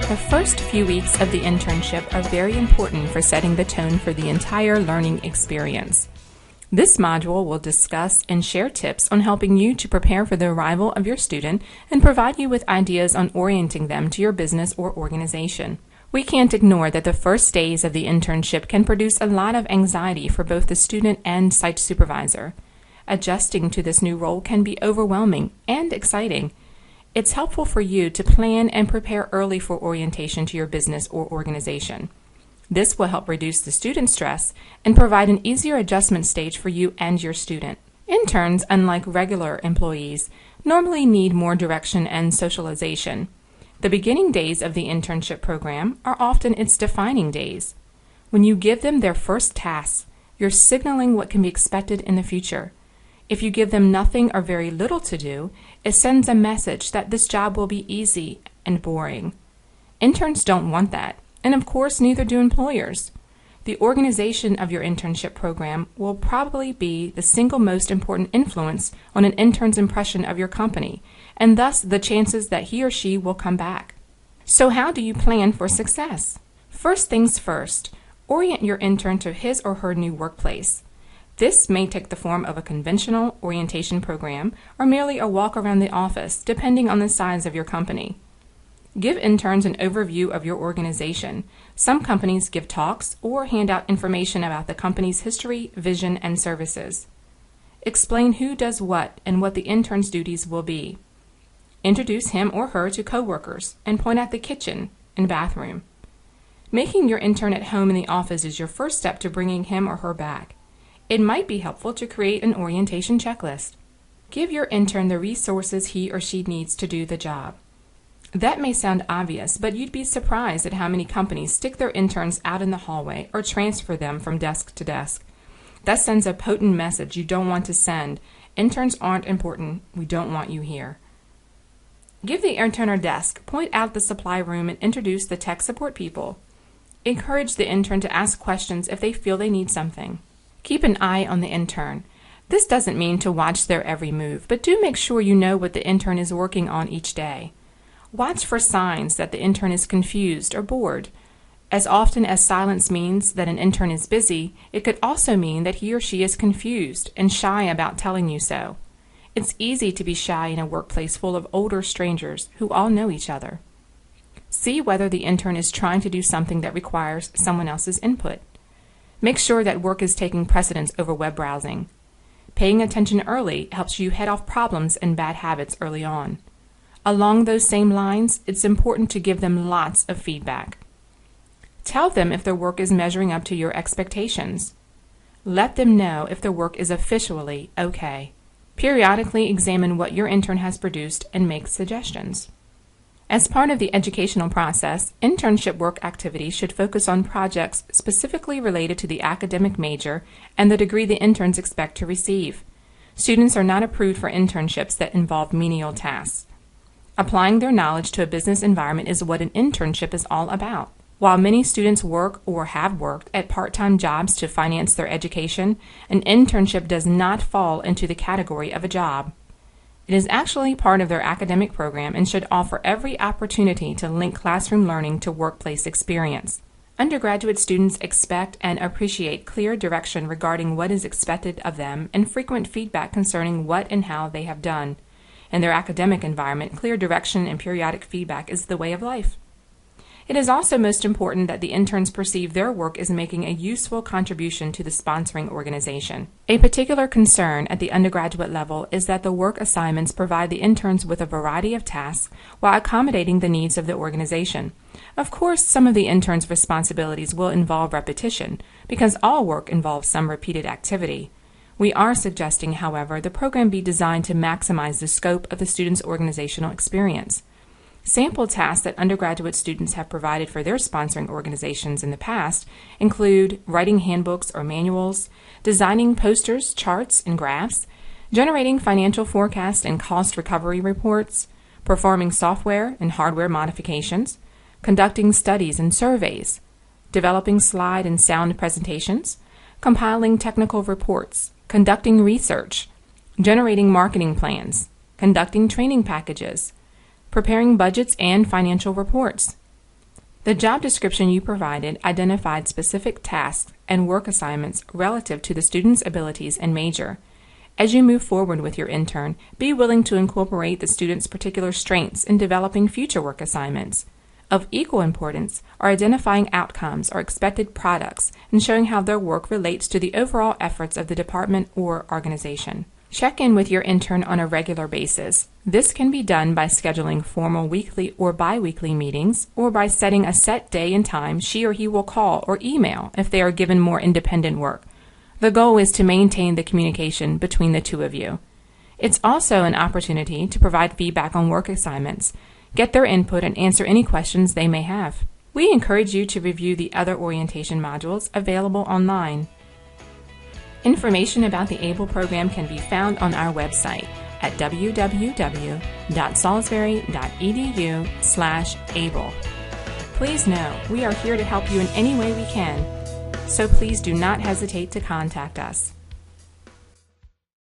The first few weeks of the internship are very important for setting the tone for the entire learning experience. This module will discuss and share tips on helping you to prepare for the arrival of your student and provide you with ideas on orienting them to your business or organization. We can't ignore that the first days of the internship can produce a lot of anxiety for both the student and site supervisor. Adjusting to this new role can be overwhelming and exciting. It's helpful for you to plan and prepare early for orientation to your business or organization. This will help reduce the student stress and provide an easier adjustment stage for you and your student. Interns, unlike regular employees, normally need more direction and socialization. The beginning days of the internship program are often its defining days. When you give them their first tasks, you're signaling what can be expected in the future. If you give them nothing or very little to do, it sends a message that this job will be easy and boring. Interns don't want that, and of course neither do employers. The organization of your internship program will probably be the single most important influence on an intern's impression of your company, and thus the chances that he or she will come back. So how do you plan for success? First things first, orient your intern to his or her new workplace. This may take the form of a conventional orientation program or merely a walk around the office, depending on the size of your company. Give interns an overview of your organization. Some companies give talks or hand out information about the company's history, vision, and services. Explain who does what and what the intern's duties will be. Introduce him or her to coworkers and point out the kitchen and bathroom. Making your intern at home in the office is your first step to bringing him or her back. It might be helpful to create an orientation checklist. Give your intern the resources he or she needs to do the job. That may sound obvious, but you'd be surprised at how many companies stick their interns out in the hallway or transfer them from desk to desk. That sends a potent message you don't want to send. Interns aren't important. We don't want you here. Give the intern a desk, point out the supply room, and introduce the tech support people. Encourage the intern to ask questions if they feel they need something. Keep an eye on the intern. This doesn't mean to watch their every move, but do make sure you know what the intern is working on each day. Watch for signs that the intern is confused or bored. As often as silence means that an intern is busy, it could also mean that he or she is confused and shy about telling you so. It's easy to be shy in a workplace full of older strangers who all know each other. See whether the intern is trying to do something that requires someone else's input. Make sure that work is taking precedence over web browsing. Paying attention early helps you head off problems and bad habits early on. Along those same lines, it's important to give them lots of feedback. Tell them if their work is measuring up to your expectations. Let them know if their work is officially okay. Periodically examine what your intern has produced and make suggestions. As part of the educational process, internship work activities should focus on projects specifically related to the academic major and the degree the interns expect to receive. Students are not approved for internships that involve menial tasks. Applying their knowledge to a business environment is what an internship is all about. While many students work or have worked at part-time jobs to finance their education, an internship does not fall into the category of a job. It is actually part of their academic program and should offer every opportunity to link classroom learning to workplace experience. Undergraduate students expect and appreciate clear direction regarding what is expected of them and frequent feedback concerning what and how they have done. In their academic environment, clear direction and periodic feedback is the way of life. It is also most important that the interns perceive their work as making a useful contribution to the sponsoring organization. A particular concern at the undergraduate level is that the work assignments provide the interns with a variety of tasks while accommodating the needs of the organization. Of course, some of the interns' responsibilities will involve repetition, because all work involves some repeated activity. We are suggesting, however, the program be designed to maximize the scope of the student's organizational experience. Sample tasks that undergraduate students have provided for their sponsoring organizations in the past include writing handbooks or manuals, designing posters, charts, and graphs, generating financial forecast and cost recovery reports, performing software and hardware modifications, conducting studies and surveys, developing slide and sound presentations, compiling technical reports, conducting research, generating marketing plans, conducting training packages, preparing budgets and financial reports, The job description you provided identified specific tasks and work assignments relative to the student's abilities and major. As you move forward with your intern, be willing to incorporate the student's particular strengths in developing future work assignments. Of equal importance are identifying outcomes or expected products and showing how their work relates to the overall efforts of the department or organization. Check in with your intern on a regular basis. This can be done by scheduling formal weekly or bi-weekly meetings, or by setting a set day and time she or he will call or email if they are given more independent work. The goal is to maintain the communication between the two of you. It's also an opportunity to provide feedback on work assignments, get their input, and answer any questions they may have. We encourage you to review the other orientation modules available online. Information about the ABLE program can be found on our website at www.salisbury.edu/ABLE. Please know we are here to help you in any way we can, so please do not hesitate to contact us.